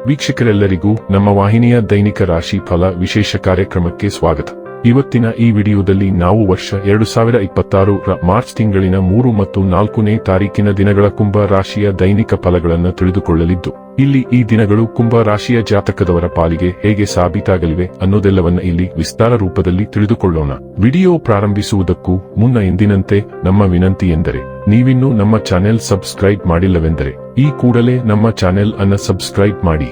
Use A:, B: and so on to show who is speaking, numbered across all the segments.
A: ವೀಕ್ಷಕರೆಲ್ಲರಿಗೂ ನಮ್ಮ ವಾಹಿನಿಯ ದೈನಿಕ ರಾಶಿ ಫಲ ವಿಶೇಷ ಕಾರ್ಯಕ್ರಮಕ್ಕೆ ಸ್ವಾಗತ. ಇವತ್ತಿನ ಈ ವಿಡಿಯೋದಲ್ಲಿ ನಾವು ವರ್ಷ 2026ರ ಮಾರ್ಚ್ ತಿಂಗಳಿನ 3 ಮತ್ತು 4ನೇ ತಾರೀಕಿನ ದಿನಗಳ ಕುಂಭ ರಾಶಿಯ ದೈನಿಕ ಫಲಗಳನ್ನು ತಿಳಿದುಕೊಳ್ಳಲಿದ್ದು, ಇಲ್ಲಿ ಈ ದಿನಗಳು ಕುಂಭ ರಾಶಿಯ ಜಾತಕದವರ ಪಾಲಿಗೆ ಹೇಗೆ ಸಾಬೀತಾಗಲಿವೆ ಅನ್ನೋದೆಲ್ಲವನ್ನ ಇಲ್ಲಿ ವಿಸ್ತಾರ ರೂಪದಲ್ಲಿ ತಿಳಿದುಕೊಳ್ಳೋಣ. ವಿಡಿಯೋ ಪ್ರಾರಂಭಿಸುವುದಕ್ಕೂ ಮುನ್ನ ಎಂದಿನಂತೆ ನಮ್ಮ ವಿನಂತಿ ಎಂದರೆ, ನೀವಿನ್ನೂ ನಮ್ಮ ಚಾನೆಲ್ ಸಬ್ಸ್ಕ್ರೈಬ್ ಮಾಡಿಲ್ಲವೆಂದರೆ ಈ ಕೂಡಲೇ ನಮ್ಮ ಚಾನೆಲ್ ಅನ್ನು ಸಬ್ಸ್ಕ್ರೈಬ್ ಮಾಡಿ.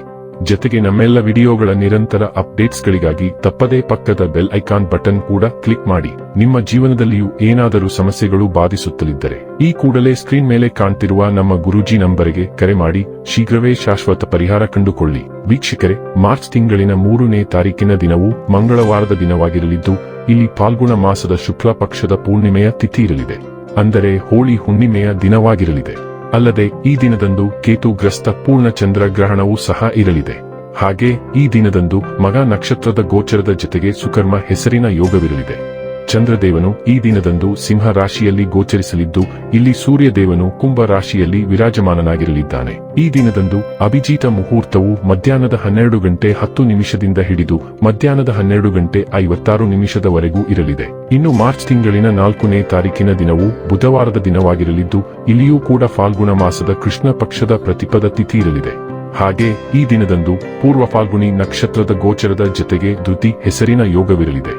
A: ಜೊತೆಗೆ ನಮ್ಮೆಲ್ಲ ವಿಡಿಯೋಗಳ ನಿರಂತರ ಅಪ್ಡೇಟ್ಸ್ಗಳಿಗಾಗಿ ತಪ್ಪದೇ ಪಕ್ಕದ ಬೆಲ್ ಐಕಾನ್ ಬಟನ್ ಕೂಡ ಕ್ಲಿಕ್ ಮಾಡಿ. ನಿಮ್ಮ ಜೀವನದಲ್ಲಿಯೂ ಏನಾದರೂ ಸಮಸ್ಯೆಗಳು ಬಾಧಿಸುತ್ತಲಿದ್ದರೆ ಈ ಕೂಡಲೇ ಸ್ಕ್ರೀನ್ ಮೇಲೆ ಕಾಣ್ತಿರುವ ನಮ್ಮ ಗುರೂಜಿ ನಂಬರಿಗೆ ಕರೆ ಮಾಡಿ ಶೀಘ್ರವೇ ಶಾಶ್ವತ ಪರಿಹಾರ ಕಂಡುಕೊಳ್ಳಿ. ವೀಕ್ಷಕರೇ, ಮಾರ್ಚ್ ತಿಂಗಳಿನ 3ನೇ ತಾರೀಕಿನ ದಿನವು ಮಂಗಳವಾರದ ದಿನವಾಗಿರಲಿದ್ದು, ಇಲ್ಲಿ ಫಾಲ್ಗುಣ ಮಾಸದ ಶುಕ್ಲ ಪಕ್ಷದ ಪೂರ್ಣಿಮೆಯ ತಿಥಿ ಇರಲಿದೆ. ಅಂದರೆ ಹೋಳಿ ಹುಣ್ಣಿಮೆಯ ದಿನವಾಗಿರಲಿದೆ. ಅಲ್ಲದೆ ಈ ದಿನದಂದು ಕೇತುಗ್ರಸ್ತ ಪೂರ್ಣ ಚಂದ್ರ ಗ್ರಹಣವೂ ಸಹ ಇರಲಿದೆ. ಹಾಗೆ ಈ ದಿನದಂದು ಮಗ ನಕ್ಷತ್ರದ ಗೋಚರದ ಜೊತೆಗೆ ಸುಕರ್ಮ ಹೆಸರಿನ ಯೋಗವಿರಲಿದೆ. ಚಂದ್ರದೇವನು ಈ ದಿನದಂದು ಸಿಂಹ ರಾಶಿಯಲ್ಲಿ ಗೋಚರಿಸಲಿದ್ದು, ಇಲ್ಲಿ ಸೂರ್ಯದೇವನು ಕುಂಭ ರಾಶಿಯಲ್ಲಿ ವಿರಾಜಮಾನನಾಗಿರಲಿದ್ದಾನೆ. ಈ ದಿನದಂದು ಅಭಿಜಿತ ಮುಹೂರ್ತವು ಮಧ್ಯಾಹ್ನದ 12 ಗಂಟೆ 10 ನಿಮಿಷದಿಂದ ಹಿಡಿದು ಮಧ್ಯಾಹ್ನದ 12 ಗಂಟೆ 56 ನಿಮಿಷದವರೆಗೂ ಇರಲಿದೆ. ಇನ್ನು ಮಾರ್ಚ್ ತಿಂಗಳಿನ 4ನೇ ತಾರೀಕಿನ ದಿನವು ಬುಧವಾರದ ದಿನವಾಗಿರಲಿದ್ದು, ಇಲ್ಲಿಯೂ ಕೂಡ ಫಾಲ್ಗುಣ ಮಾಸದ ಕೃಷ್ಣ ಪಕ್ಷದ ಪ್ರತಿಪದ ತಿಥಿ ಇರಲಿದೆ. ಹಾಗೆ ಈ ದಿನದಂದು ಪೂರ್ವ ಫಾಲ್ಗುಣಿ ನಕ್ಷತ್ರದ ಗೋಚರದ ಜೊತೆಗೆ ಧೃತಿ ಹೆಸರಿನ ಯೋಗವಿರಲಿದೆ.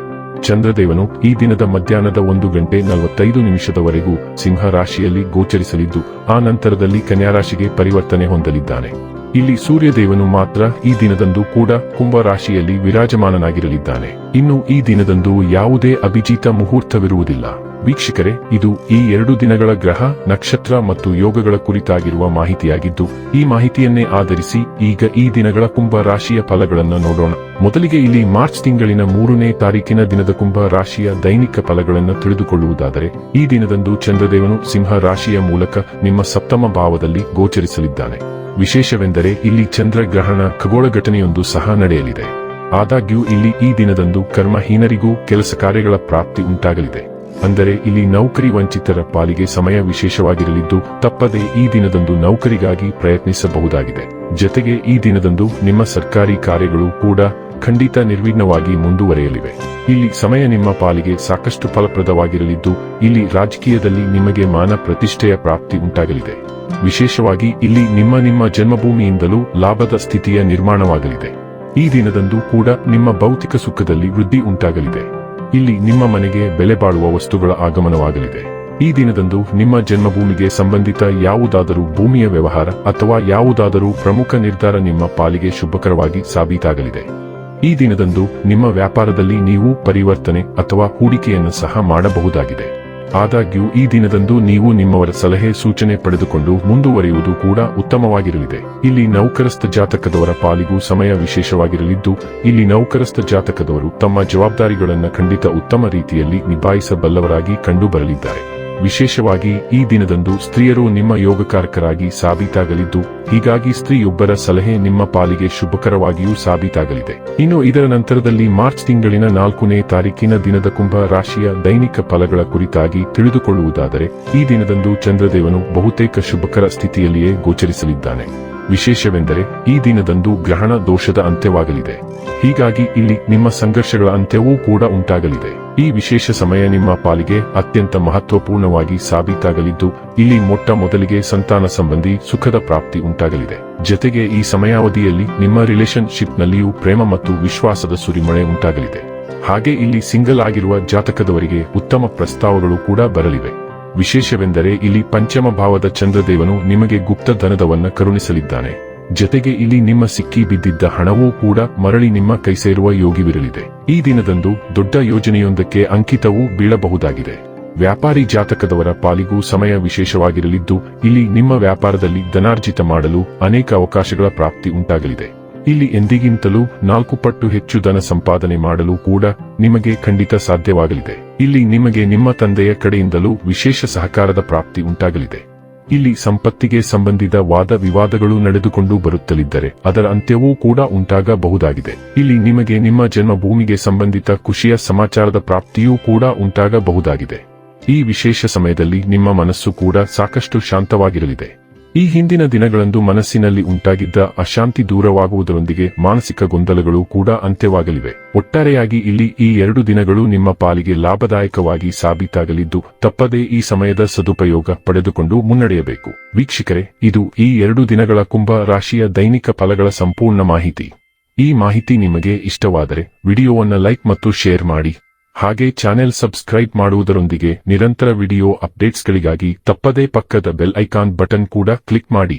A: ಚಂದ್ರದೇವನು ಈ ದಿನದ ಮಧ್ಯಾಹ್ನದ 1 ಗಂಟೆ 45 ನಿಮಿಷದವರೆಗೂ ಸಿಂಹ ರಾಶಿಯಲ್ಲಿ ಗೋಚರಿಸಲಿದ್ದು, ಆ ನಂತರದಲ್ಲಿ ಕನ್ಯಾ ರಾಶಿಗೆ ಪರಿವರ್ತನೆ ಹೊಂದಲಿದ್ದಾನೆ. ಇಲ್ಲಿ ಸೂರ್ಯದೇವನು ಮಾತ್ರ ಈ ದಿನದಂದು ಕೂಡ ಕುಂಭ ರಾಶಿಯಲ್ಲಿ ವಿರಾಜಮಾನನಾಗಿರಲಿದ್ದಾನೆ. ಇನ್ನು ಈ ದಿನದಂದು ಯಾವುದೇ ಅಭಿಜಿತ ಮುಹೂರ್ತವಿರುವುದಿಲ್ಲ. ವೀಕ್ಷಕರೇ, ಇದು ಈ 2 ದಿನಗಳ ಗ್ರಹ, ನಕ್ಷತ್ರ ಮತ್ತು ಯೋಗಗಳ ಕುರಿತಾಗಿರುವ ಮಾಹಿತಿಯಾಗಿದ್ದು, ಈ ಮಾಹಿತಿಯನ್ನೇ ಆಧರಿಸಿ ಈಗ ಈ ದಿನಗಳ ಕುಂಭ ರಾಶಿಯ ಫಲಗಳನ್ನು ನೋಡೋಣ. ಮೊದಲಿಗೆ ಇಲ್ಲಿ ಮಾರ್ಚ್ ತಿಂಗಳಿನ 3ನೇ ತಾರೀಕಿನ ದಿನದ ಕುಂಭ ರಾಶಿಯ ದೈನಿಕ ಫಲಗಳನ್ನು ತಿಳಿದುಕೊಳ್ಳುವುದಾದರೆ, ಈ ದಿನದಂದು ಚಂದ್ರದೇವನು ಸಿಂಹ ರಾಶಿಯ ಮೂಲಕ ನಿಮ್ಮ ಸಪ್ತಮ ಭಾವದಲ್ಲಿ ಗೋಚರಿಸಲಿದ್ದಾನೆ. ವಿಶೇಷವೆಂದರೆ ಇಲ್ಲಿ ಚಂದ್ರಗ್ರಹಣ ಖಗೋಳ ಘಟನೆಯೊಂದು ಸಹ ನಡೆಯಲಿದೆ. ಆದಾಗ್ಯೂ ಇಲ್ಲಿ ಈ ದಿನದಂದು ಕರ್ಮಹೀನರಿಗೂ ಕೆಲಸ ಕಾರ್ಯಗಳ ಪ್ರಾಪ್ತಿ ಉಂಟಾಗಲಿದೆ. ಅಂದರೆ ಇಲ್ಲಿ ನೌಕರಿ ವಂಚಿತರ ಪಾಲಿಗೆ ಸಮಯ ವಿಶೇಷವಾಗಿರಲಿದ್ದು, ತಪ್ಪದೇ ಈ ದಿನದಂದು ನೌಕರಿಗಾಗಿ ಪ್ರಯತ್ನಿಸಬಹುದಾಗಿದೆ. ಜೊತೆಗೆ ಈ ದಿನದಂದು ನಿಮ್ಮ ಸರ್ಕಾರಿ ಕಾರ್ಯಗಳು ಕೂಡ ಖಂಡಿತ ನಿರ್ವಿಘ್ನವಾಗಿ ಮುಂದುವರೆಯಲಿವೆ. ಇಲ್ಲಿ ಸಮಯ ನಿಮ್ಮ ಪಾಲಿಗೆ ಸಾಕಷ್ಟು ಫಲಪ್ರದವಾಗಿರಲಿದ್ದು, ಇಲ್ಲಿ ರಾಜಕೀಯದಲ್ಲಿ ನಿಮಗೆ ಮಾನ ಪ್ರತಿಷ್ಠೆಯ ಪ್ರಾಪ್ತಿ ಉಂಟಾಗಲಿದೆ. ವಿಶೇಷವಾಗಿ ಇಲ್ಲಿ ನಿಮ್ಮ ಜನ್ಮಭೂಮಿಯಿಂದಲೂ ಲಾಭದ ಸ್ಥಿತಿಯ ನಿರ್ಮಾಣವಾಗಲಿದೆ. ಈ ದಿನದಂದು ಕೂಡ ನಿಮ್ಮ ಭೌತಿಕ ಸುಖದಲ್ಲಿ ವೃದ್ಧಿ ಉಂಟಾಗಲಿದೆ. ಇಲ್ಲಿ ನಿಮ್ಮ ಮನೆಗೆ ಬೆಲೆ ಬಾಳುವ ವಸ್ತುಗಳ ಆಗಮನವಾಗಲಿದೆ. ಈ ದಿನದಂದು ನಿಮ್ಮ ಜನ್ಮಭೂಮಿಗೆ ಸಂಬಂಧಿತ ಯಾವುದಾದರೂ ಭೂಮಿಯ ವ್ಯವಹಾರ ಅಥವಾ ಯಾವುದಾದರೂ ಪ್ರಮುಖ ನಿರ್ಧಾರ ನಿಮ್ಮ ಪಾಲಿಗೆ ಶುಭಕರವಾಗಿ ಸಾಬೀತಾಗಲಿದೆ. ಈ ದಿನದಂದು ನಿಮ್ಮ ವ್ಯಾಪಾರದಲ್ಲಿ ನೀವು ಪರಿವರ್ತನೆ ಅಥವಾ ಹೂಡಿಕೆಯನ್ನು ಸಹ ಮಾಡಬಹುದಾಗಿದೆ. ಆದಾಗ್ಯೂ ಈ ದಿನದಂದು ನೀವು ನಿಮ್ಮವರ ಸಲಹೆ ಸೂಚನೆ ಪಡೆದುಕೊಂಡು ಮುಂದುವರಿಯುವುದು ಕೂಡ ಉತ್ತಮವಾಗಿರಲಿದೆ. ಇಲ್ಲಿ ನೌಕರಸ್ಥ ಜಾತಕದವರ ಪಾಲಿಗೂ ಸಮಯ ವಿಶೇಷವಾಗಿರಲಿದ್ದು, ಇಲ್ಲಿ ನೌಕರಸ್ಥ ಜಾತಕದವರು ತಮ್ಮ ಜವಾಬ್ದಾರಿಗಳನ್ನು ಖಂಡಿತ ಉತ್ತಮ ರೀತಿಯಲ್ಲಿ ನಿಭಾಯಿಸಬಲ್ಲವರಾಗಿ ಕಂಡುಬರಲಿದ್ದಾರೆ. ವಿಶೇಷವಾಗಿ ಈ ದಿನದಂದು ಸ್ತ್ರೀಯರು ನಿಮ್ಮ ಯೋಗಕಾರಕರಾಗಿ ಸಾಬೀತಾಗಲಿದ್ದು, ಹೀಗಾಗಿ ಸ್ತ್ರೀಯೊಬ್ಬರ ಸಲಹೆ ನಿಮ್ಮ ಪಾಲಿಗೆ ಶುಭಕರವಾಗಿಯೂ ಸಾಬೀತಾಗಲಿದೆ. ಇನ್ನು ಇದರ ನಂತರದಲ್ಲಿ ಮಾರ್ಚ್ ತಿಂಗಳಿನ 4ನೇ ತಾರೀಕಿನ ದಿನದ ಕುಂಭ ರಾಶಿಯ ದೈನಿಕ ಫಲಗಳ ಕುರಿತಾಗಿ ತಿಳಿದುಕೊಳ್ಳುವುದಾದರೆ, ಈ ದಿನದಂದು ಚಂದ್ರದೇವನು ಬಹುತೇಕ ಶುಭಕರ ಸ್ಥಿತಿಯಲ್ಲಿಯೇ ಗೋಚರಿಸಲಿದ್ದಾನೆ. ವಿಶೇಷವೆಂದರೆ ಈ ದಿನದಂದು ಗ್ರಹಣ ದೋಷದ ಅಂತ್ಯವಾಗಲಿದೆ. ಹೀಗಾಗಿ ಇಲ್ಲಿ ನಿಮ್ಮ ಸಂಘರ್ಷಗಳ ಅಂತ್ಯವೂ ಕೂಡ ಉಂಟಾಗಲಿದೆ. ಈ ವಿಶೇಷ ಸಮಯ ನಿಮ್ಮ ಪಾಲಿಗೆ ಅತ್ಯಂತ ಮಹತ್ವಪೂರ್ಣವಾಗಿ ಸಾಬೀತಾಗಲಿದ್ದು, ಇಲ್ಲಿ ಮೊಟ್ಟ ಮೊದಲಿಗೆ ಸಂತಾನ ಸಂಬಂಧಿ ಸುಖದ ಪ್ರಾಪ್ತಿ ಉಂಟಾಗಲಿದೆ. ಜೊತೆಗೆ ಈ ಸಮಯಾವಧಿಯಲ್ಲಿ ನಿಮ್ಮ ರಿಲೇಶನ್ಶಿಪ್ನಲ್ಲಿಯೂ ಪ್ರೇಮ ಮತ್ತು ವಿಶ್ವಾಸದ ಸುರಿಮಳೆ ಉಂಟಾಗಲಿದೆ. ಹಾಗೆ ಇಲ್ಲಿ ಸಿಂಗಲ್ ಆಗಿರುವ ಜಾತಕದವರಿಗೆ ಉತ್ತಮ ಪ್ರಸ್ತಾವಗಳು ಕೂಡ ಬರಲಿವೆ. ವಿಶೇಷವೆಂದರೆ ಇಲ್ಲಿ ಪಂಚಮ ಭಾವದ ಚಂದ್ರದೇವನು ನಿಮಗೆ ಗುಪ್ತ ಧನದವನ್ನ ಕರುಣಿಸಲಿದ್ದಾನೆ. ಜೊತೆಗೆ ಇಲ್ಲಿ ನಿಮ್ಮ ಸಿಕ್ಕಿ ಬಿದ್ದಿದ್ದ ಹಣವೂ ಕೂಡ ಮರಳಿ ನಿಮ್ಮ ಕೈ ಸೇರುವ ಯೋಗವಿರಲಿದೆ. ಈ ದಿನದಂದು ದೊಡ್ಡ ಯೋಜನೆಯೊಂದಕ್ಕೆ ಅಂಕಿತವೂ ಬೀಳಬಹುದಾಗಿದೆ. ವ್ಯಾಪಾರಿ ಜಾತಕದವರ ಪಾಲಿಗೂ ಸಮಯ ವಿಶೇಷವಾಗಿರಲಿದ್ದು, ಇಲ್ಲಿ ನಿಮ್ಮ ವ್ಯಾಪಾರದಲ್ಲಿ ಧನಾರ್ಜಿತ ಮಾಡಲು ಅನೇಕ ಅವಕಾಶಗಳ ಪ್ರಾಪ್ತಿ ಉಂಟಾಗಲಿದೆ. ಇಲ್ಲಿ ಎಂದಿಗಿಂತಲೂ 4 ಪಟ್ಟು ಹೆಚ್ಚು ಧನ ಸಂಪಾದನೆ ಮಾಡಲು ಕೂಡ ನಿಮಗೆ ಖಂಡಿತ ಸಾಧ್ಯವಾಗಲಿದೆ. ಇಲ್ಲಿ ನಿಮಗೆ ನಿಮ್ಮ ತಂದೆಯ ಕಡೆಯಿಂದಲೂ ವಿಶೇಷ ಸಹಕಾರದ ಪ್ರಾಪ್ತಿ ಉಂಟಾಗಲಿದೆ. ಇಲ್ಲಿ ಸಂಪತ್ತಿಗೆ ಸಂಬಂಧಿತ ವಾದ ವಿವಾದಗಳು ನಡೆದುಕೊಂಡು ಬರುತ್ತಲಿದ್ದರೆ ಅದರ ಅಂತ್ಯವೂ ಕೂಡ ಉಂಟಾಗಬಹುದಾಗಿದೆ. ಇಲ್ಲಿ ನಿಮಗೆ ನಿಮ್ಮ ಜನ್ಮಭೂಮಿಗೆ ಸಂಬಂಧಿತ ಖುಷಿಯ ಸಮಾಚಾರದ ಪ್ರಾಪ್ತಿಯೂ ಕೂಡ ಉಂಟಾಗಬಹುದಾಗಿದೆ. ಈ ವಿಶೇಷ ಸಮಯದಲ್ಲಿ ನಿಮ್ಮ ಮನಸ್ಸು ಕೂಡ ಸಾಕಷ್ಟು ಶಾಂತವಾಗಿರಲಿದೆ. ಈ ಹಿಂದಿನ ದಿನಗಳಂದು ಮನಸ್ಸಿನಲ್ಲಿ ಉಂಟಾಗಿದ್ದ ಅಶಾಂತಿ ದೂರವಾಗುವುದರೊಂದಿಗೆ ಮಾನಸಿಕ ಗೊಂದಲಗಳು ಕೂಡ ಅಂತ್ಯವಾಗಲಿವೆ. ಒಟ್ಟಾರೆಯಾಗಿ ಇಲ್ಲಿ ಈ 2 ದಿನಗಳು ನಿಮ್ಮ ಪಾಲಿಗೆ ಲಾಭದಾಯಕವಾಗಿ ಸಾಬೀತಾಗಲಿದ್ದು ತಪ್ಪದೇ ಈ ಸಮಯದ ಸದುಪಯೋಗ ಪಡೆದುಕೊಂಡು ಮುನ್ನಡೆಯಬೇಕು. ವೀಕ್ಷಕರೇ, ಇದು ಈ 2 ದಿನಗಳ ಕುಂಭ ರಾಶಿಯ ದೈನಿಕ ಫಲಗಳ ಸಂಪೂರ್ಣ ಮಾಹಿತಿ. ಈ ಮಾಹಿತಿ ನಿಮಗೆ ಇಷ್ಟವಾದರೆ ವಿಡಿಯೋವನ್ನು ಲೈಕ್ ಮತ್ತು ಶೇರ್ ಮಾಡಿ. ಹಾಗೆ ಚಾನೆಲ್ ಸಬ್ಸ್ಕ್ರೈಬ್ ಮಾಡುವುದರೊಂದಿಗೆ ನಿರಂತರ ವಿಡಿಯೋ ಅಪ್ಡೇಟ್ಸ್ಗಳಿಗಾಗಿ ತಪ್ಪದೇ ಪಕ್ಕದ ಬೆಲ್ ಐಕಾನ್ ಬಟನ್ ಕೂಡ ಕ್ಲಿಕ್ ಮಾಡಿ.